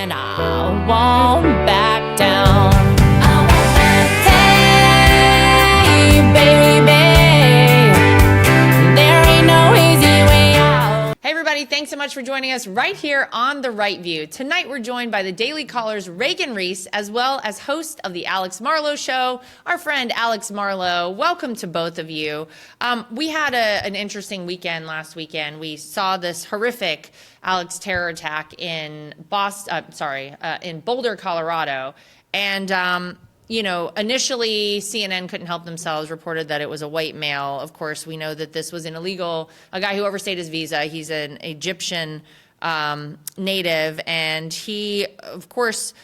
and I won't back down. Hey, baby, there ain't no easy way out. Hey, everybody, thanks so much for joining us right here on The Right View. Tonight, we're joined by the Daily Caller's Reagan Reese, as well as host of the Alex Marlow Show, our friend Alex Marlow. Welcome to both of you. We had an interesting weekend last weekend. We saw this horrific Alex terror attack in in Boulder, Colorado. And, initially CNN couldn't help themselves, reported that it was a white male. Of course, we know that this was a guy who overstayed his visa. He's an Egyptian native, and he, of course,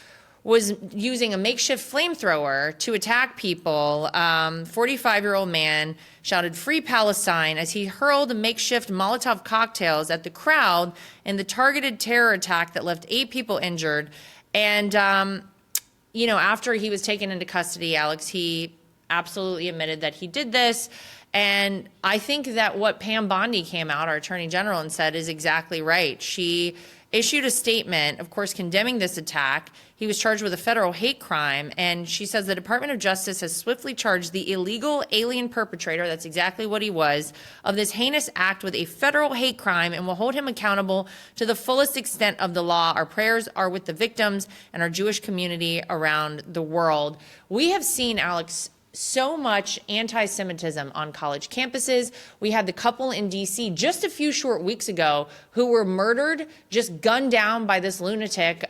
was using a makeshift flamethrower to attack people. 45-year-old man shouted "Free Palestine" as he hurled makeshift Molotov cocktails at the crowd in the targeted terror attack that left 8 people injured. And, after he was taken into custody, Alex, he absolutely admitted that he did this. And I think that what Pam Bondi came out, our attorney general, and said is exactly right. She issued a statement, of course, condemning this attack. He was charged with a federal hate crime, and she says the Department of Justice has swiftly charged the illegal alien perpetrator, that's exactly what he was, of this heinous act with a federal hate crime and will hold him accountable to the fullest extent of the law. Our prayers are with the victims and our Jewish community around the world. We have seen, Alex, so much anti-Semitism on college campuses. We had the couple in D.C. just a few short weeks ago who were murdered, just gunned down by this lunatic.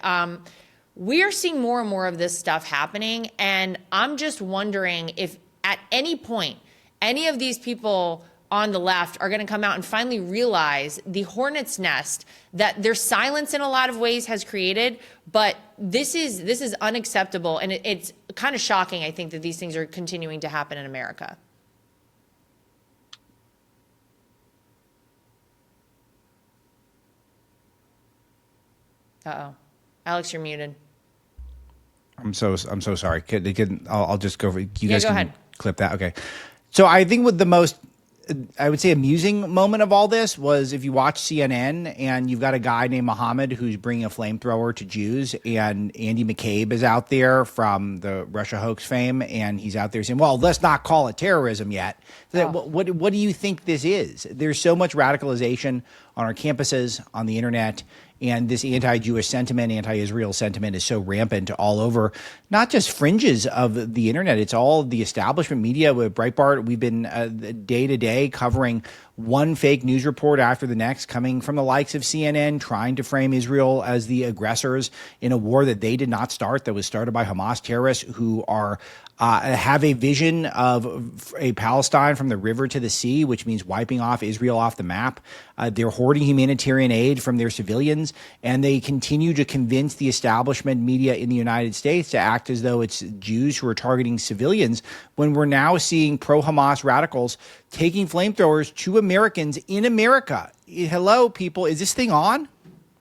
We are seeing more and more of this stuff happening, and I'm just wondering if at any point any of these people on the left are going to come out and finally realize the hornet's nest that their silence in a lot of ways has created. But this is unacceptable, and it's kind of shocking, I think, that these things are continuing to happen in America. Uh-oh. Alex, you're muted. I'm so sorry. I'll just go for you. Yeah, guys go can ahead. Clip that. Okay. So I think with the most, I would say, amusing moment of all this was if you watch CNN and you've got a guy named Mohammed who's bringing a flamethrower to Jews, and Andy McCabe is out there from the Russia hoax fame, and he's out there saying, well, let's not call it terrorism yet. So what do you think this is? There's so much radicalization on our campuses, on the internet, and this anti-Jewish sentiment, anti-Israel sentiment is so rampant all over, not just fringes of the internet. It's all the establishment media. With Breitbart, we've been day to day covering one fake news report after the next, coming from the likes of CNN, trying to frame Israel as the aggressors in a war that they did not start, that was started by Hamas terrorists who are have a vision of a Palestine from the river to the sea, which means wiping off Israel off the map. They're hoarding humanitarian aid from their civilians, and they continue to convince the establishment media in the United States to act as though it's Jews who are targeting civilians, when we're now seeing pro-Hamas radicals taking flamethrowers to Americans in America. Hello, people. Is this thing on?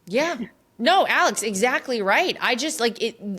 Yeah. No, Alex, exactly right. I just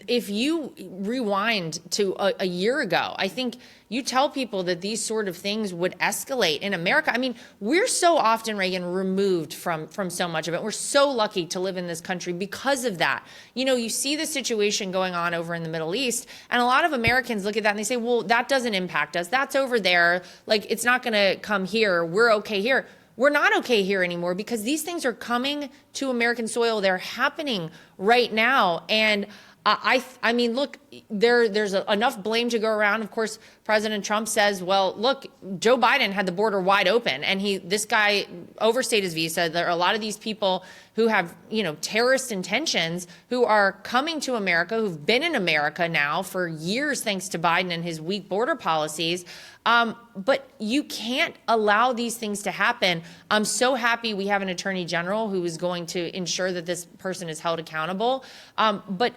if you rewind to a year ago, I think you tell people that these sort of things would escalate in America. I mean, we're so often, Reagan, removed from so much of it. We're so lucky to live in this country because of that. You see the situation going on over in the Middle East, and a lot of Americans look at that and they say, well, that doesn't impact us. That's over there. Like, it's not going to come here. We're okay here. We're not okay here anymore because these things are coming to American soil. They're happening right now. And I mean, look, there's enough blame to go around. Of course, President Trump says, well, look, Joe Biden had the border wide open, and this guy overstayed his visa. There are a lot of these people who have, terrorist intentions, who are coming to America, who've been in America now for years, thanks to Biden and his weak border policies. But you can't allow these things to happen. I'm so happy we have an attorney general who is going to ensure that this person is held accountable. But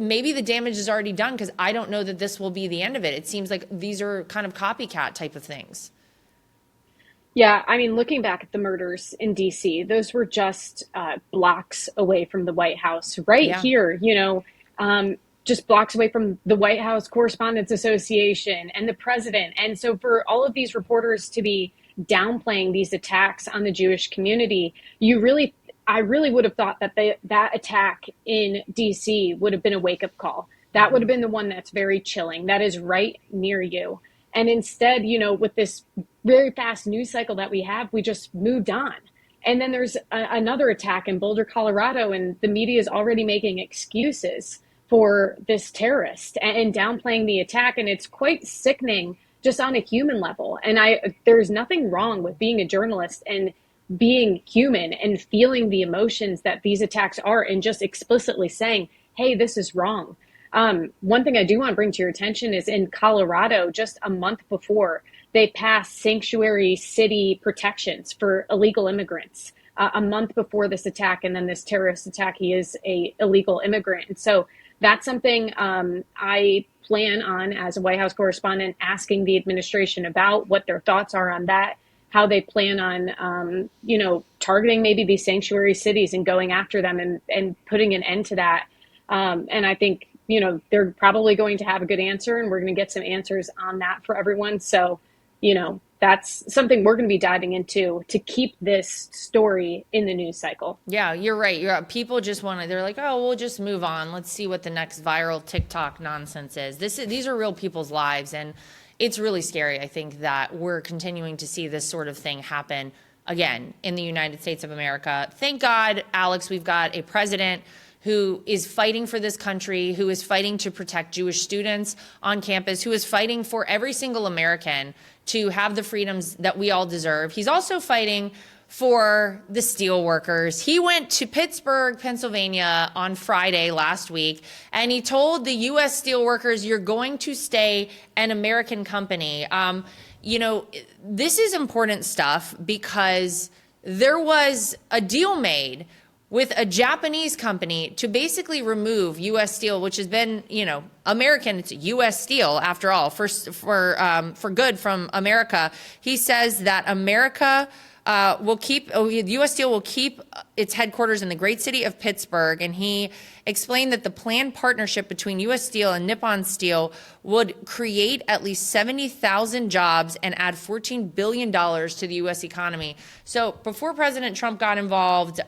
maybe the damage is already done, because I don't know that this will be the end of it. It seems like these are kind of copycat type of things. Yeah, I mean, looking back at the murders in DC, those were just blocks away from the White House, right here, just blocks away from the White House Correspondents Association and the president. And so for all of these reporters to be downplaying these attacks on the Jewish community, I really would have thought that that attack in DC would have been a wake-up call. That would have been the one that's very chilling, that is right near you. And instead, with this very fast news cycle that we have, we just moved on. And then there's another attack in Boulder, Colorado, and the media is already making excuses for this terrorist and downplaying the attack. And it's quite sickening just on a human level. And there's nothing wrong with being a journalist and being human and feeling the emotions that these attacks are and just explicitly saying, hey, this is wrong. One thing I do want to bring to your attention is in Colorado, just a month before, they passed sanctuary city protections for illegal immigrants. A month before this attack and then this terrorist attack, he is a illegal immigrant. And so that's something I plan on as a White House correspondent, asking the administration about what their thoughts are on that, how they plan on, targeting maybe these sanctuary cities and going after them and putting an end to that. And I think, they're probably going to have a good answer, and we're going to get some answers on that for everyone. So, that's something we're going to be diving into to keep this story in the news cycle. Yeah, you're right. People just they're like, oh, we'll just move on. Let's see what the next viral TikTok nonsense is. These are real people's lives, and it's really scary. I think that we're continuing to see this sort of thing happen again in the United States of America. Thank God, Alex, we've got a president who is fighting for this country, who is fighting to protect Jewish students on campus, who is fighting for every single American to have the freedoms that we all deserve. He's also fighting for the steel workers. He went to Pittsburgh, Pennsylvania on Friday last week, and he told the U.S. steel workers, you're going to stay an American company. This is important stuff because there was a deal made with a Japanese company to basically remove U.S. Steel, which has been, American. It's U.S. Steel after all, for good from America. He says that America U.S. Steel will keep its headquarters in the great city of Pittsburgh, and he explained that the planned partnership between U.S. Steel and Nippon Steel would create at least 70,000 jobs and add $14 billion to the U.S. economy. So before President Trump got involved,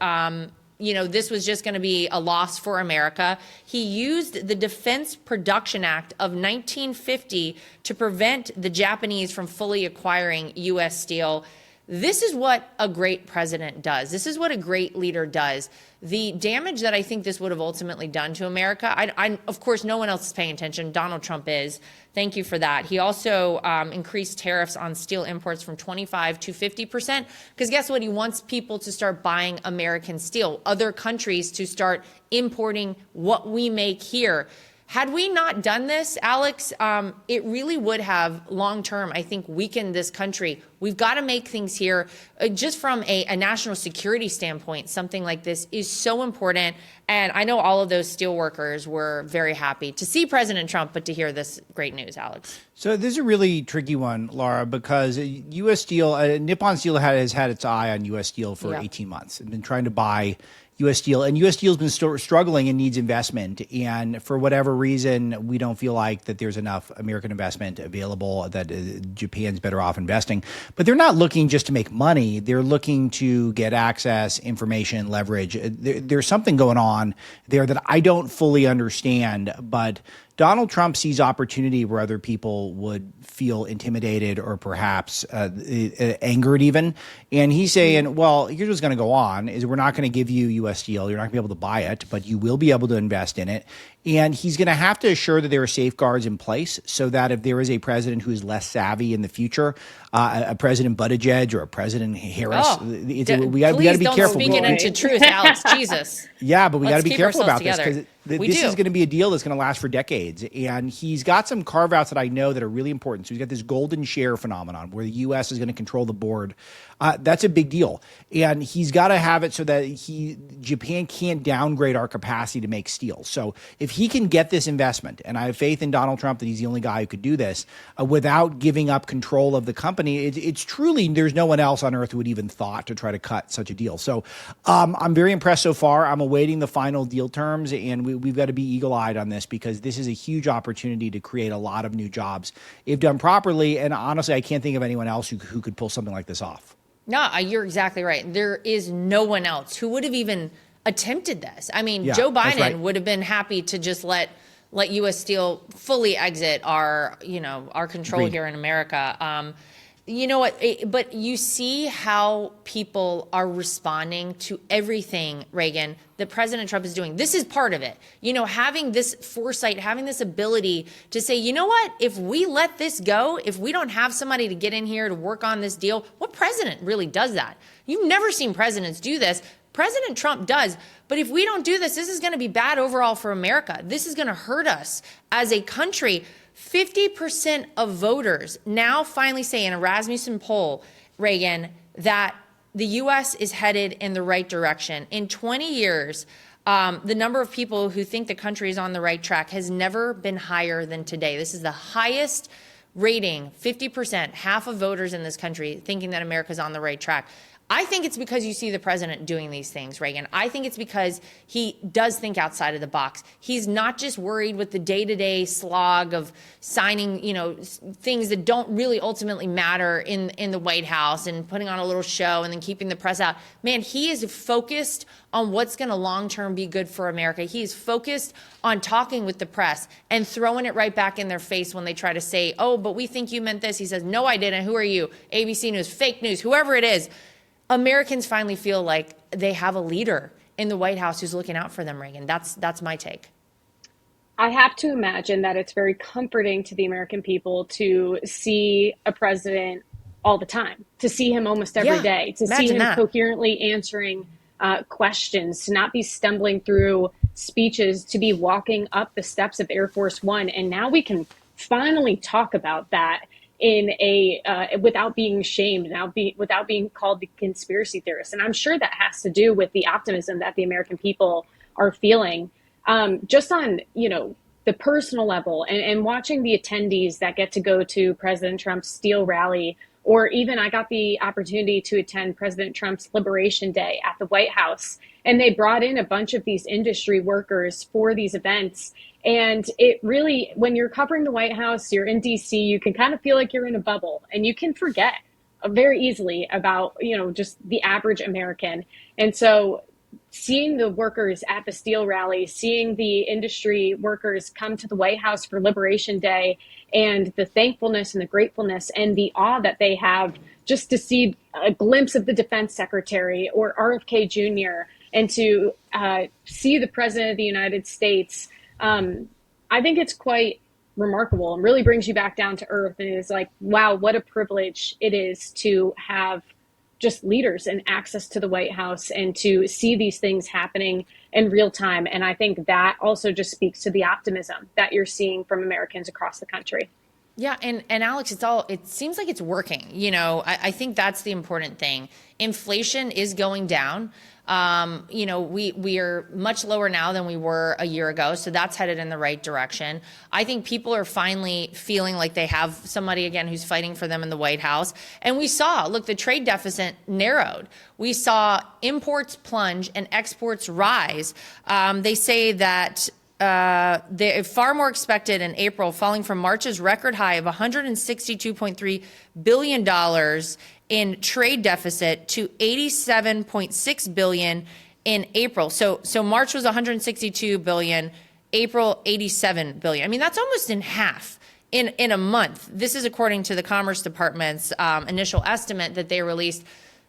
this was just going to be a loss for America. He used the Defense Production Act of 1950 to prevent the Japanese from fully acquiring U.S. Steel. This is what a great president does. This is what a great leader does. The damage that I think this would have ultimately done to America, of course, no one else is paying attention. Donald Trump is. Thank you for that. He also increased tariffs on steel imports from 25 to 50%, because guess what? He wants people to start buying American steel, other countries to start importing what we make here. Had we not done this, Alex, it really would have long-term, I think, weakened this country. We've got to make things here. Just from a national security standpoint, something like this is so important. And I know all of those steel workers were very happy to see President Trump, but to hear this great news, Alex. So this is a really tricky one, Lara, because U.S. Steel, Nippon Steel has had its eye on U.S. Steel for 18 months. It's been trying to buy U.S. Steel, and U.S. Steel has been struggling and needs investment. And for whatever reason, we don't feel like that there's enough American investment available, that Japan's better off investing. But they're not looking just to make money. They're looking to get access, information, leverage. There's something going on there that I don't fully understand, but Donald Trump sees opportunity where other people would feel intimidated or perhaps angered even. And he's saying, well, here's what's going to go on is we're not going to give you U.S. Steel. You're not going to be able to buy it, but you will be able to invest in it. And he's going to have to assure that there are safeguards in place so that if there is a president who is less savvy in the future, a President Buttigieg or a President Harris, we got to be careful. Please don't speak it into truth, Alex. Jesus. Yeah, but we got to be careful about this together. because this is going to be a deal that's going to last for decades. And he's got some carve outs that I know that are really important. So he's got this golden share phenomenon where the U.S. is going to control the board. That's a big deal. And he's got to have it so that Japan can't downgrade our capacity to make steel. So if he can get this investment, and I have faith in Donald Trump that he's the only guy who could do this, without giving up control of the company, it's truly, there's no one else on earth who would even thought to try to cut such a deal. So I'm very impressed so far. I'm awaiting the final deal terms, and we've got to be eagle-eyed on this because this is a huge opportunity to create a lot of new jobs if done properly. And honestly, I can't think of anyone else who could pull something like this off. No, you're exactly right. There is no one else who would have even attempted this. I mean, Yeah, Joe that's Biden right. would have been happy to just let U.S. Steel fully exit our control Agreed. here in America. You know what? But you see how people are responding to everything, Reagan, that President Trump is doing. This is part of it. You know, having this foresight, having this ability to say, you know what? If we let this go, if we don't have somebody to get in here to work on this deal, what president really does that? You've never seen presidents do this. President Trump does. But if we don't do this, this is going to be bad overall for America. This is going to hurt us as a country. 50% of voters now finally say in a Rasmussen poll, Reagan, that the U.S. is headed in the right direction. In 20 years, the number of people who think the country is on the right track has never been higher than today. This is the highest rating, 50%, half of voters in this country thinking that America's on the right track. I think it's because you see the president doing these things, Reagan. I think it's because he does think outside of the box. He's not just worried with the day-to-day slog of signing, you know, things that don't really ultimately matter in the White House and putting on a little show and then keeping the press out. Man, he is focused on what's going to long-term be good for America. He is focused on talking with the press and throwing it right back in their face when they try to say, oh, but we think you meant this. He says, no, I didn't. Who are you? ABC News, fake news, whoever it is. Americans finally feel like they have a leader in the White House who's looking out for them, Reagan. That's my take. I have to imagine that it's very comforting to the American people to see a president all the time, to see him almost every day, to see him coherently answering questions, to not be stumbling through speeches, to be walking up the steps of Air Force One. And now we can finally talk about that in without being shamed, without being called the conspiracy theorist. And I'm sure that has to do with the optimism that the American people are feeling, just on, you know, the personal level, and watching the attendees that get to go to President Trump's Steel rally, or even I got the opportunity to attend President Trump's Liberation Day at the White House. And they brought in a bunch of these industry workers for these events. And it really, when you're covering the White House, you're in DC, you can kind of feel like you're in a bubble, and you can forget very easily about, you know, just the average American. And so seeing the workers at the Steel rally, seeing the industry workers come to the White House for Liberation Day, and the thankfulness and the gratefulness and the awe that they have just to see a glimpse of the defense secretary or RFK Jr. and to see the president of the United States, I think it's quite remarkable and really brings you back down to earth. And it is like, wow, what a privilege it is to have just leaders and access to the White House and to see these things happening in real time. And I think that also just speaks to the optimism that you're seeing from Americans across the country. Yeah, and Alex, it seems like it's working. You know, I think that's the important thing. Inflation is going down. You know, we are much lower now than we were a year ago, so that's headed in the right direction. I think people are finally feeling like they have somebody again who's fighting for them in the White House. And we saw, look, the trade deficit narrowed. We saw imports plunge and exports rise. They say that they're far more expected in April, falling from March's record high of $162.3 billion in trade deficit to $87.6 billion in April. So March was $162 billion, April $87 billion. I mean, that's almost in half in a month. This is according to the Commerce Department's initial estimate that they released.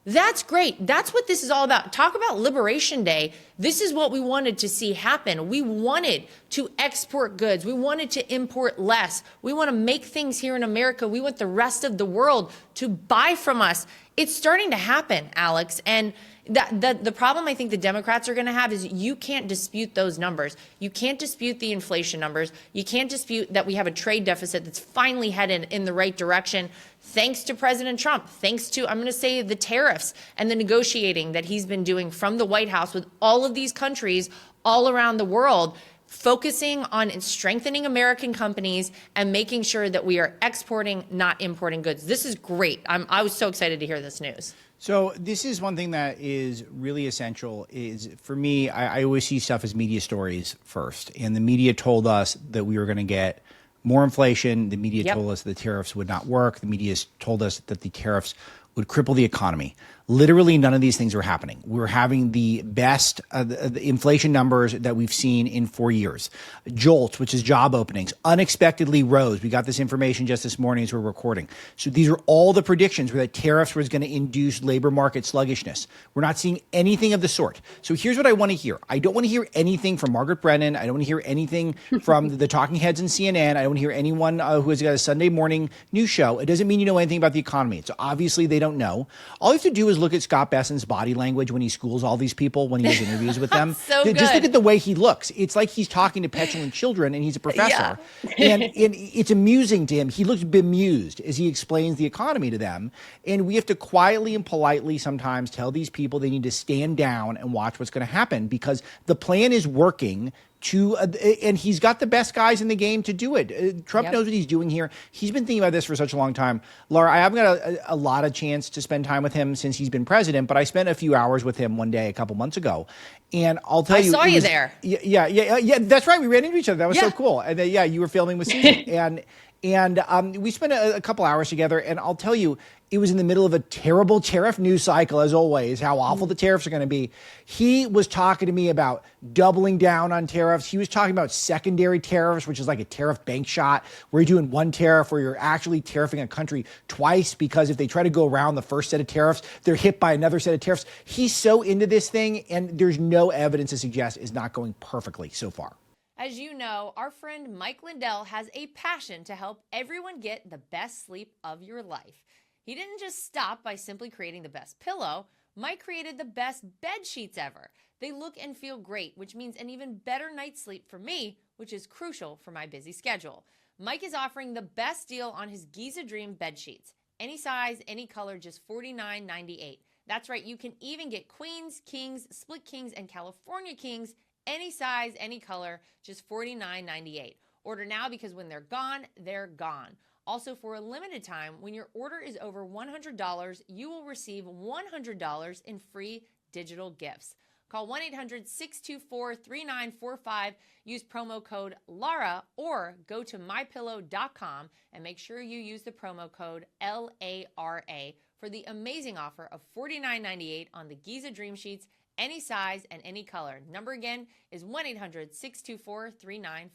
That's great. That's what this is all about. Talk about Liberation Day. This is what we wanted to see happen. We wanted to export goods. We wanted to import less. We want to make things here in America. We want the rest of the world to buy from us. It's starting to happen, Alex. And the problem I think the Democrats are going to have is you can't dispute those numbers. You can't dispute the inflation numbers. You can't dispute that we have a trade deficit that's finally headed in the right direction, thanks to President Trump, thanks to, I'm going to say, the tariffs and the negotiating that he's been doing from the White House with all of these countries all around the world, focusing on strengthening American companies and making sure that we are exporting, not importing goods. This is great. I was so excited to hear this news. So this is one thing that is really essential is, for me, I always see stuff as media stories first. And the media told us that we were going to get more inflation. The media told us the tariffs would not work. The media told us that the tariffs would cripple the economy. Literally none of these things were happening. We're having the best the inflation numbers that we've seen in 4 years. JOLTS, which is job openings, unexpectedly rose. We got this information just this morning as we're recording. So these are all the predictions where that tariffs was going to induce labor market sluggishness. We're not seeing anything of the sort. So here's what I want to hear. I don't want to hear anything from Margaret Brennan. I don't want to hear anything from the talking heads in CNN. I don't want to hear anyone who has got a Sunday morning news show. It doesn't mean you know anything about the economy. So obviously they don't know. All you have to do is look at Scott Bessen's body language when he schools all these people, when he does interviews with them. Just look at the way he looks. It's like he's talking to petulant children and he's a professor. And it's amusing to him. He looks bemused as he explains the economy to them. And we have to quietly and politely sometimes tell these people they need to stand down and watch what's going to happen, because the plan is working. And he's got the best guys in the game to do it. Trump knows what he's doing here. He's been thinking about this for such a long time. Lara, I haven't got a lot of chance to spend time with him since he's been president, but I spent a few hours with him one day a couple months ago. And I'll tell you. I saw you there. Yeah. That's right. We ran into each other. That was so cool. And you were filming with Susan. And we spent a couple hours together, and I'll tell you, it was in the middle of a terrible tariff news cycle, as always, how awful the tariffs are going to be. He was talking to me about doubling down on tariffs. He was talking about secondary tariffs, which is like a tariff bank shot, where you're doing one tariff where you're actually tariffing a country twice, because if they try to go around the first set of tariffs, they're hit by another set of tariffs. He's so into this thing, and there's no evidence to suggest it's not going perfectly so far. As you know, our friend Mike Lindell has a passion to help everyone get the best sleep of your life. He didn't just stop by simply creating the best pillow. Mike created the best bed sheets ever. They look and feel great, which means an even better night's sleep for me, which is crucial for my busy schedule. Mike is offering the best deal on his Giza Dream bed sheets. Any size, any color, just $49.98. That's right, you can even get queens, kings, split kings, and California kings. Any size, any color, just $49.98. Order now, because when they're gone, they're gone. Also, for a limited time, when your order is over $100, you will receive $100 in free digital gifts. Call 1-800-624-3945, use promo code LARA, or go to mypillow.com and make sure you use the promo code LARA for the amazing offer of $49.98 on the Giza Dream Sheets, any size and any color. Number again is 1-800-624-3945.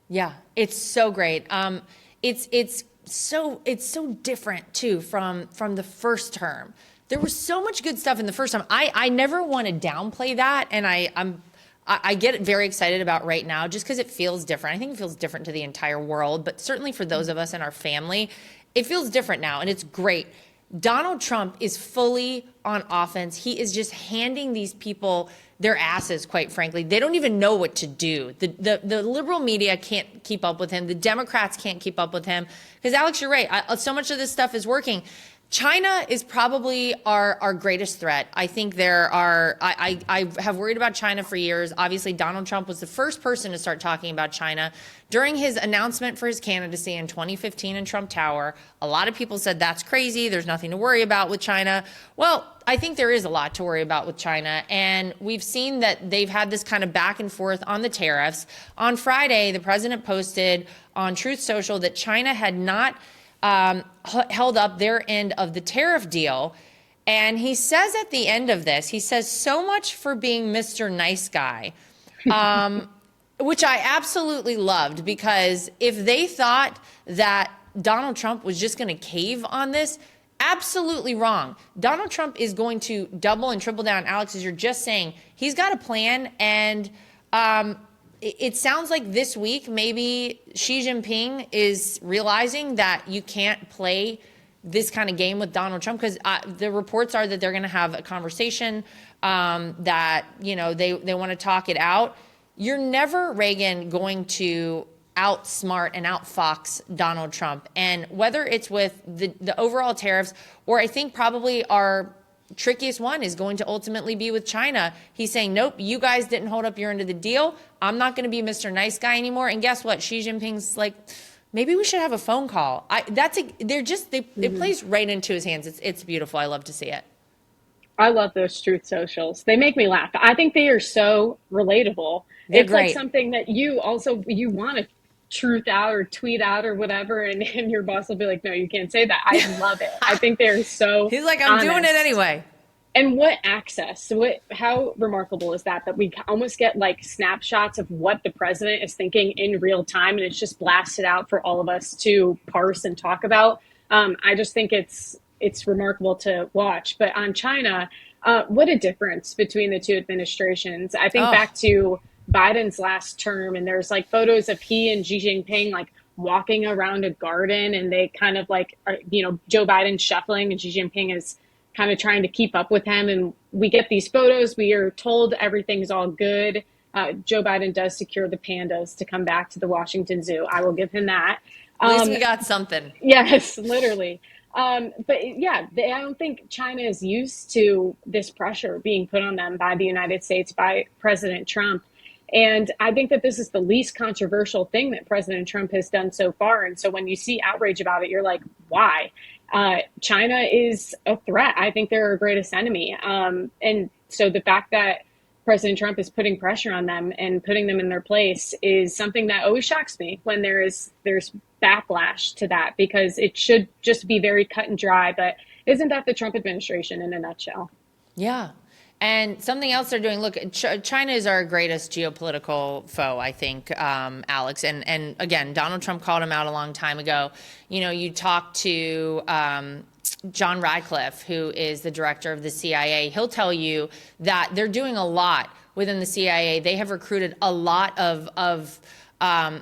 Yeah, it's so great. It's so different too from the first term. There was so much good stuff in the first time. I never want to downplay that, and I get very excited about right now just because it feels different. I think it feels different to the entire world, but certainly for those of us in our family, it feels different now, and it's great. Donald Trump is fully on offense. He is just handing these people their asses, quite frankly. They don't even know what to do. The liberal media can't keep up with him. The Democrats can't keep up with him. Because, Alex, you're right. So much of this stuff is working. China is probably our greatest threat. I think I have worried about China for years. Obviously, Donald Trump was the first person to start talking about China. During his announcement for his candidacy in 2015 in Trump Tower, a lot of people said that's crazy. There's nothing to worry about with China. Well, I think there is a lot to worry about with China. And we've seen that they've had this kind of back and forth on the tariffs. On Friday, the president posted on Truth Social that China had not held up their end of the tariff deal. And he says at the end of this, he says, so much for being Mr. Nice Guy, which I absolutely loved, because if they thought that Donald Trump was just going to cave on this, absolutely wrong. Donald Trump is going to double and triple down. Alex, as you're just saying, he's got a plan, and it sounds like this week maybe Xi Jinping is realizing that you can't play this kind of game with Donald Trump, because the reports are that they're going to have a conversation, that, you know, they want to talk it out. You're never, Reagan, going to outsmart and outfox Donald Trump. And whether it's with the overall tariffs, or I think probably our trickiest one is going to ultimately be with China. He's saying, nope, you guys didn't hold up your end of the deal. I'm not going to be Mr. Nice Guy anymore. And guess what? Xi Jinping's like, maybe we should have a phone call. It plays right into his hands. It's beautiful. I love to see it. I love those Truth Socials. They make me laugh. I think they are so relatable. They're it's great. Like something that you want to truth out or tweet out or whatever, and your boss will be like, no, you can't say that. I love it. I think they're so He's like, I'm doing it honest. anyway. And what access, how remarkable is that we almost get like snapshots of what the president is thinking in real time, and it's just blasted out for all of us to parse and talk about. I just think it's remarkable to watch. But on China, what a difference between the two administrations. I think back to Biden's last term, and there's like photos of he and Xi Jinping like walking around a garden, and they kind of like are, Joe Biden shuffling and Xi Jinping is kind of trying to keep up with him. And we get these photos. We are told everything's all good. Joe Biden does secure the pandas to come back to the Washington Zoo. I will give him that. At least we got something. Yes, literally. But yeah, I don't think China is used to this pressure being put on them by the United States, by President Trump. And I think that this is the least controversial thing that President Trump has done so far. And so when you see outrage about it, you're like, why? China is a threat. I think they're our greatest enemy. And so the fact that President Trump is putting pressure on them and putting them in their place is something that always shocks me when there's backlash to that, because it should just be very cut and dry. But isn't that the Trump administration in a nutshell? Yeah. And something else they're doing, look, China is our greatest geopolitical foe, I think, Alex. And again, Donald Trump called him out a long time ago. You talk to John Radcliffe, who is the director of the CIA. He'll tell you that they're doing a lot within the CIA. They have recruited a lot of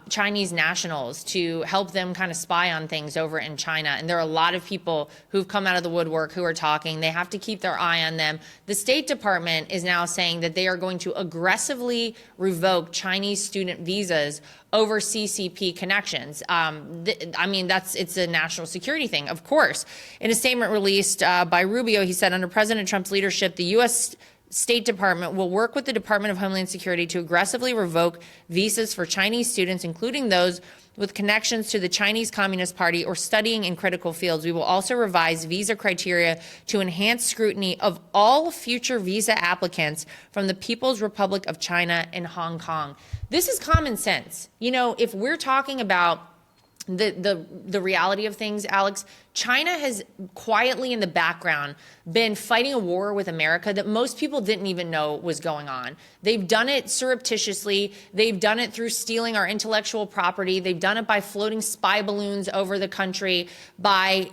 Chinese nationals to help them kind of spy on things over in China. And there are a lot of people who've come out of the woodwork who are talking. They have to keep their eye on them. The State Department is now saying that they are going to aggressively revoke Chinese student visas over CCP connections. It's a national security thing, of course. In a statement released by Rubio, he said, under President Trump's leadership, the U.S. State Department will work with the Department of Homeland Security to aggressively revoke visas for Chinese students, including those with connections to the Chinese Communist Party or studying in critical fields. We will also revise visa criteria to enhance scrutiny of all future visa applicants from the People's Republic of China and Hong Kong. This is common sense. If we're talking about the reality of things, Alex, China has quietly in the background been fighting a war with America that most people didn't even know was going on. They've done it surreptitiously. They've done it through stealing our intellectual property. They've done it by floating spy balloons over the country, by,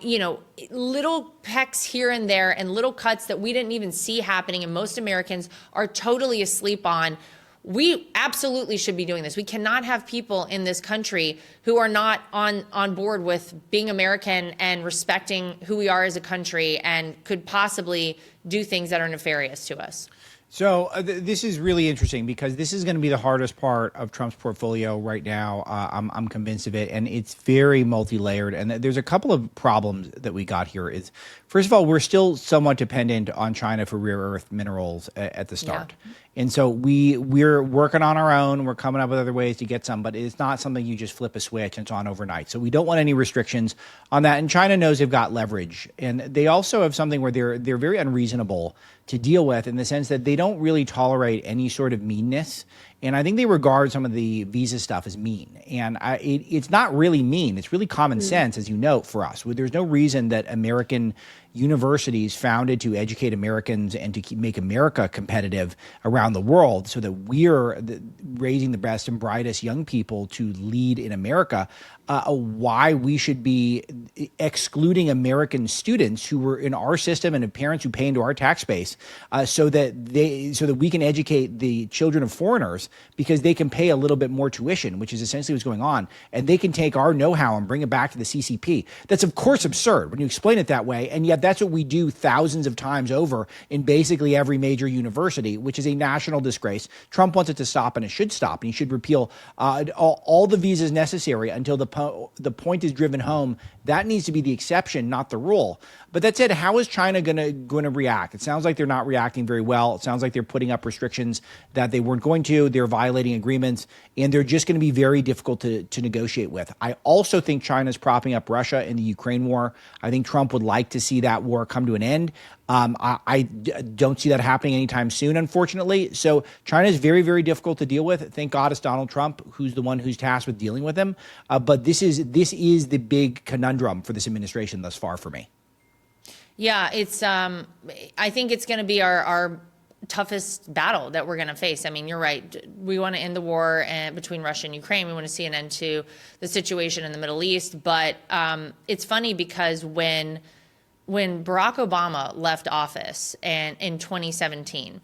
little pecks here and there and little cuts that we didn't even see happening and most Americans are totally asleep on. We absolutely should be doing this. We cannot have people in this country who are not on board with being American and respecting who we are as a country and could possibly do things that are nefarious to us. So this is really interesting because this is going to be the hardest part of Trump's portfolio right now. I'm convinced of it, and it's very multi-layered. And there's a couple of problems that we got here. Is first of all, we're still somewhat dependent on China for rare earth minerals at the start, and so we're working on our own. We're coming up with other ways to get some, but it's not something you just flip a switch and it's on overnight. So we don't want any restrictions on that. And China knows they've got leverage, and they also have something where they're very unreasonable to deal with in the sense that they don't really tolerate any sort of meanness. And I think they regard some of the visa stuff as mean. And it's not really mean. It's really common sense, as you note, for us. There's no reason that American universities founded to educate Americans and to make America competitive around the world so that we're raising the best and brightest young people to lead in America, why we should be excluding American students who were in our system and have parents who pay into our tax base so that we can educate the children of foreigners because they can pay a little bit more tuition, which is essentially what's going on, and they can take our know-how and bring it back to the CCP. That's of course absurd when you explain it that way, and yet that's what we do thousands of times over in basically every major university, which is a national disgrace. Trump wants it to stop, and it should stop, and he should repeal all the visas necessary until the point is driven home That needs to be the exception, not the rule. But that said, how is China going to react? It sounds like they're not reacting very well. It sounds like they're putting up restrictions that they weren't going to. They're violating agreements, and they're just going to be very difficult to negotiate with. I also think China's propping up Russia in the Ukraine war. I think Trump would like to see that war come to an end. I don't see that happening anytime soon, unfortunately. So China is very, very difficult to deal with. Thank God it's Donald Trump who's the one who's tasked with dealing with them. But this is the big conundrum for this administration thus far for me. Yeah, it's. I think it's going to be our toughest battle that we're going to face. I mean, you're right. We want to end the war between Russia and Ukraine. We want to see an end to the situation in the Middle East. But it's funny because when Barack Obama left office and in 2017,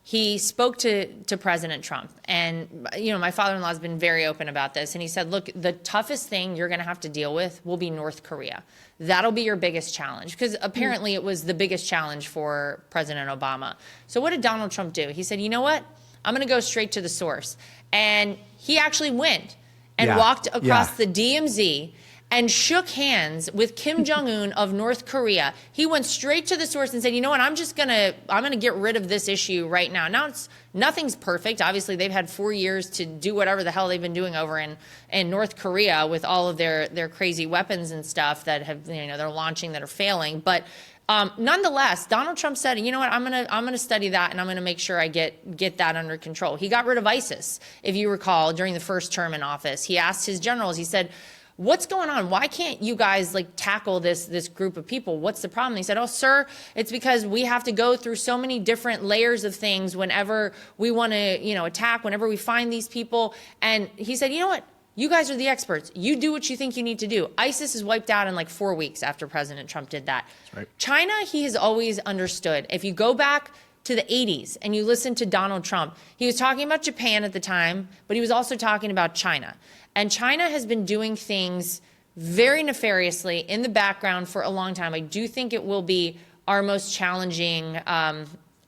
he spoke to President Trump. And, my father-in-law has been very open about this. And he said, look, the toughest thing you're going to have to deal with will be North Korea. That'll be your biggest challenge, because apparently it was the biggest challenge for President Obama. So what did Donald Trump do? He said, you know what? I'm going to go straight to the source. And he actually went and walked across the DMZ and shook hands with Kim Jong-un of North Korea. He went straight to the source and said, you know what, I'm going to get rid of this issue right now. Now, nothing's perfect. Obviously, they've had 4 years to do whatever the hell they've been doing over in North Korea with all of their crazy weapons and stuff that have, they're launching that are failing. But nonetheless, Donald Trump said, you know what, I'm gonna study that, and I'm gonna make sure I get that under control. He got rid of ISIS, if you recall, during the first term in office. He asked his generals, he said, what's going on? Why can't you guys tackle this group of people? What's the problem? They said, oh, sir, it's because we have to go through so many different layers of things whenever we want to, attack, whenever we find these people. And he said, you know what? You guys are the experts. You do what you think you need to do. ISIS is wiped out in 4 weeks after President Trump did that. That's right. China, he has always understood. If you go back to the 80s and you listen to Donald Trump, he was talking about Japan at the time, but he was also talking about China. And China has been doing things very nefariously in the background for a long time. I do think it will be our most challenging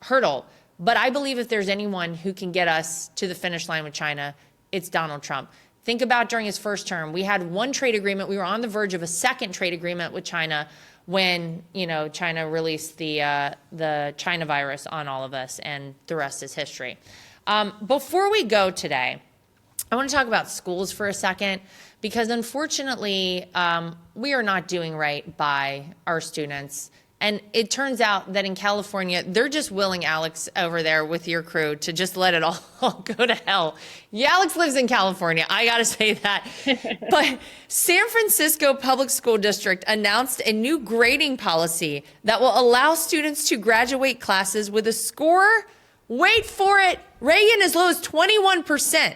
hurdle. But I believe if there's anyone who can get us to the finish line with China, it's Donald Trump. Think about during his first term, we had one trade agreement. We were on the verge of a second trade agreement with China when, China released the China virus on all of us, and the rest is history. Before we go today, I want to talk about schools for a second, because unfortunately, we are not doing right by our students. And it turns out that in California, they're just willing, Alex, over there with your crew, to just let it all go to hell. Yeah, Alex lives in California. I got to say that. But San Francisco Public School District announced a new grading policy that will allow students to graduate classes with a score, wait for it, Reagan, as low as 21%.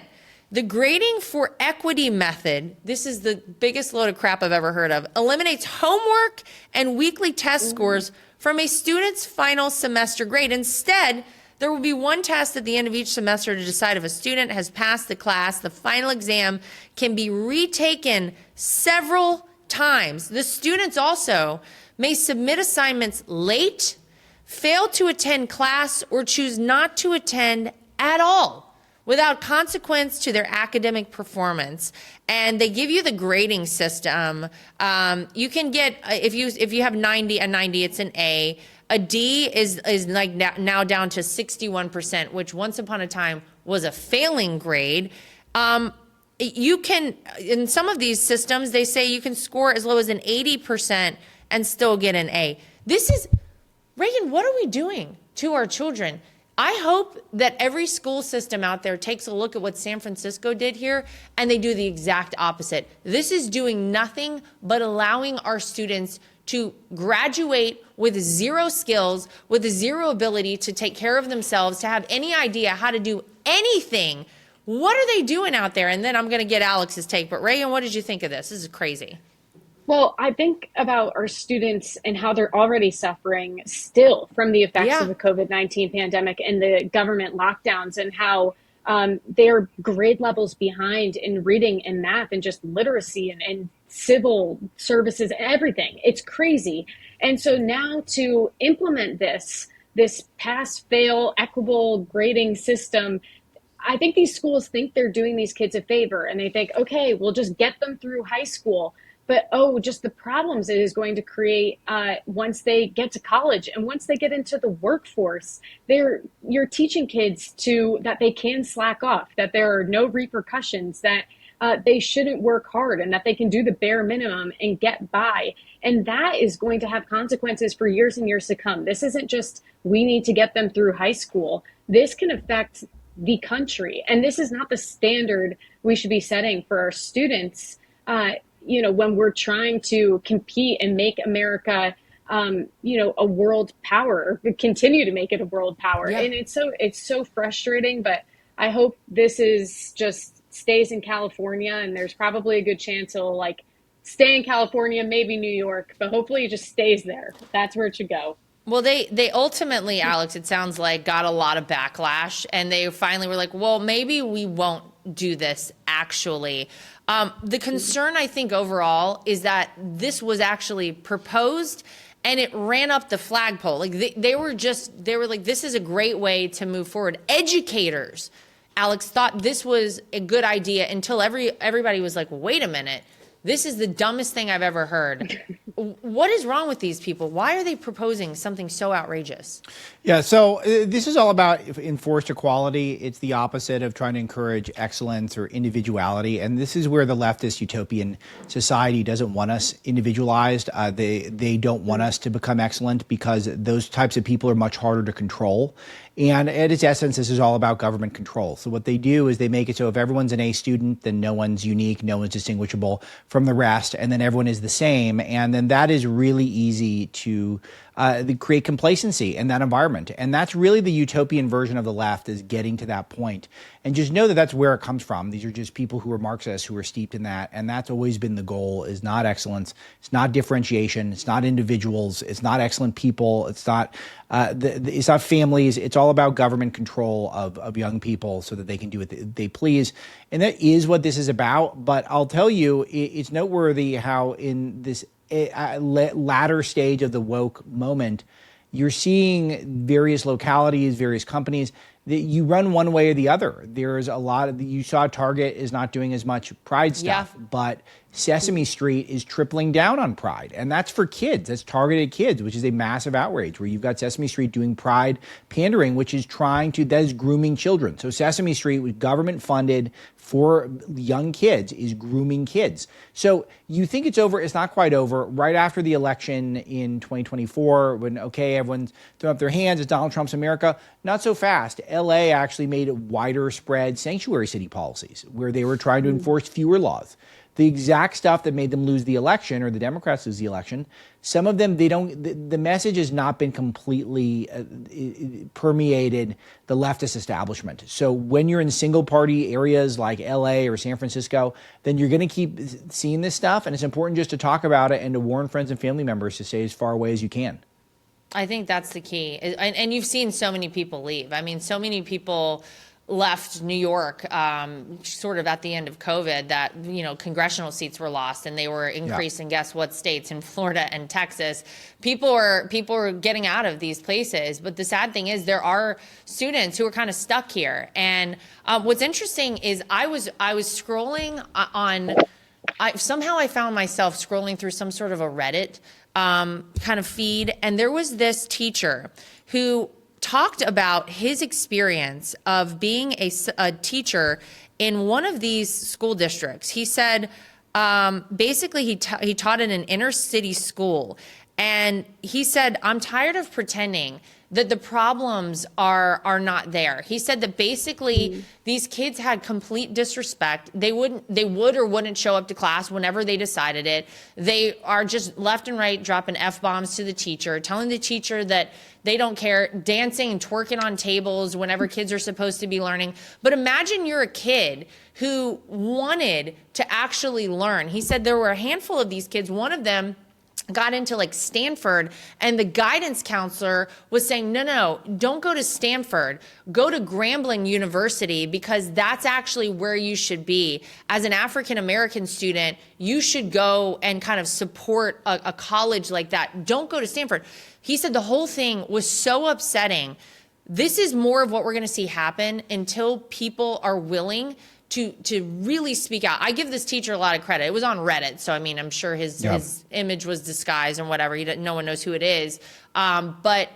The grading for equity method, this is the biggest load of crap I've ever heard of, eliminates homework and weekly test scores from a student's final semester grade. Instead, there will be one test at the end of each semester to decide if a student has passed the class. The final exam can be retaken several times. The students also may submit assignments late, fail to attend class, or choose not to attend at all, without consequence to their academic performance. And they give you the grading system. You can get, if you have a 90, it's an A. A D is now down to 61%, which once upon a time was a failing grade. You can, in some of these systems, they say you can score as low as an 80% and still get an A. This is, Reagan, what are we doing to our children? I hope that every school system out there takes a look at what San Francisco did here, and they do the exact opposite. This is doing nothing but allowing our students to graduate with zero skills, with zero ability to take care of themselves, to have any idea how to do anything. What are they doing out there? And then I'm going to get Alex's take. But Reagan, what did you think of this? This is crazy. Well, I think about our students and how they're already suffering still from the effects of the COVID-19 pandemic and the government lockdowns, and how they're grade levels behind in reading and math and just literacy and civil services, everything. It's crazy. And so now to implement this pass, fail, equitable grading system, I think these schools think they're doing these kids a favor, and they think, okay, we'll just get them through high school. but oh, just the problems it is going to create once they get to college and once they get into the workforce. You're teaching kids that they can slack off, that there are no repercussions, that they shouldn't work hard, and that they can do the bare minimum and get by. And that is going to have consequences for years and years to come. This isn't just we need to get them through high school. This can affect the country. And this is not the standard we should be setting for our students, when we're trying to compete and make America, a world power, or continue to make it a world power. Yeah. And it's so frustrating, but I hope this is just stays in California, and there's probably a good chance it'll stay in California, maybe New York, but hopefully it just stays there. That's where it should go. Well, they ultimately, Alex, it sounds like, got a lot of backlash, and they finally were like, well, maybe we won't do this actually. The concern, I think, overall is that this was actually proposed and it ran up the flagpole. They were like, this is a great way to move forward. Educators, Alex, thought this was a good idea until everybody was like, wait a minute, this is the dumbest thing I've ever heard. What is wrong with these people? Why are they proposing something so outrageous? Yeah, so this is all about enforced equality. It's the opposite of trying to encourage excellence or individuality. And this is where the leftist utopian society doesn't want us individualized. They don't want us to become excellent because those types of people are much harder to control. And at its essence, this is all about government control. So what they do is they make it so if everyone's an A student, then no one's unique, no one's distinguishable from the rest, and then everyone is the same. And then that is really easy to create complacency in that environment. And that's really the utopian version of the left, is getting to that point. And just know that that's where it comes from. These are just people who are Marxists, who are steeped in that. And that's always been the goal, is not excellence. It's not differentiation. It's not individuals. It's not excellent people. It's not it's not families. It's all about government control of young people so that they can do what they please. And that is what this is about. But I'll tell you, it's noteworthy how in this latter stage of the woke moment, you're seeing various localities, various companies that you run one way or the other. There's a lot of, you saw Target is not doing as much Pride stuff, but Sesame Street is tripling down on Pride. And that's for kids. That's targeted kids, which is a massive outrage, where you've got Sesame Street doing Pride pandering, which is that is grooming children. So Sesame Street, with government funded for young kids, is grooming kids. So you think it's over. It's not quite over. Right after the election in 2024, when, everyone's throwing up their hands, it's Donald Trump's America. Not so fast. LA actually made wider spread sanctuary city policies where they were trying to enforce fewer laws. The exact stuff that made them lose the election, or the Democrats lose the election, some of them, the message has not been completely permeated the leftist establishment. So when you're in single party areas like LA or San Francisco, then you're going to keep seeing this stuff. And it's important just to talk about it and to warn friends and family members to stay as far away as you can. I think that's the key. And you've seen so many people leave. I mean, so many people left New York sort of at the end of COVID, that, congressional seats were lost and they were increased in guess what states, in Florida and Texas. People are getting out of these places. But the sad thing is there are students who are kind of stuck here. And what's interesting is I was scrolling somehow I found myself scrolling through some sort of a Reddit kind of feed. And there was this teacher who talked about his experience of being a teacher in one of these school districts. He said, basically he taught in an inner city school. And he said, I'm tired of pretending that the problems are not there. He said that basically these kids had complete disrespect. They would or wouldn't show up to class whenever they decided it. They are just left and right dropping F-bombs to the teacher, telling the teacher that they don't care, dancing and twerking on tables whenever kids are supposed to be learning. But imagine you're a kid who wanted to actually learn. He said there were a handful of these kids. One of them got into Stanford, and the guidance counselor was saying, no, don't go to Stanford, go to Grambling University, because that's actually where you should be. As an African-American student, you should go and kind of support a college like that. Don't go to Stanford. He said the whole thing was so upsetting. This is more of what we're going to see happen until people are willing to really speak out. I give this teacher a lot of credit. It was on Reddit, so I mean, I'm sure his image was disguised and whatever. No one knows who it is. But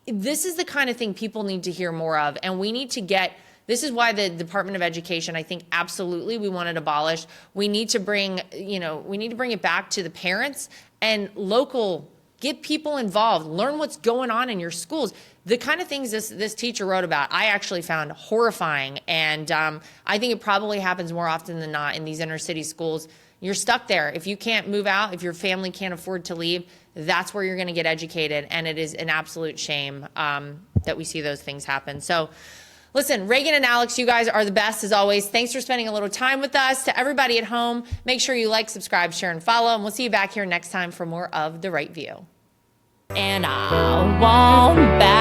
this is the kind of thing people need to hear more of, and we need to get. This is why the Department of Education, I think, absolutely, we want it abolished. We need to bring, we need to bring it back to the parents and local. Get people involved. Learn what's going on in your schools. The kind of things this teacher wrote about, I actually found horrifying. And I think it probably happens more often than not in these inner city schools. You're stuck there. If you can't move out, if your family can't afford to leave, that's where you're going to get educated. And it is an absolute shame that we see those things happen. So listen, Reagan and Alex, you guys are the best as always. Thanks for spending a little time with us. To everybody at home, make sure you like, subscribe, share, and follow. And we'll see you back here next time for more of The Right View. And I won't back.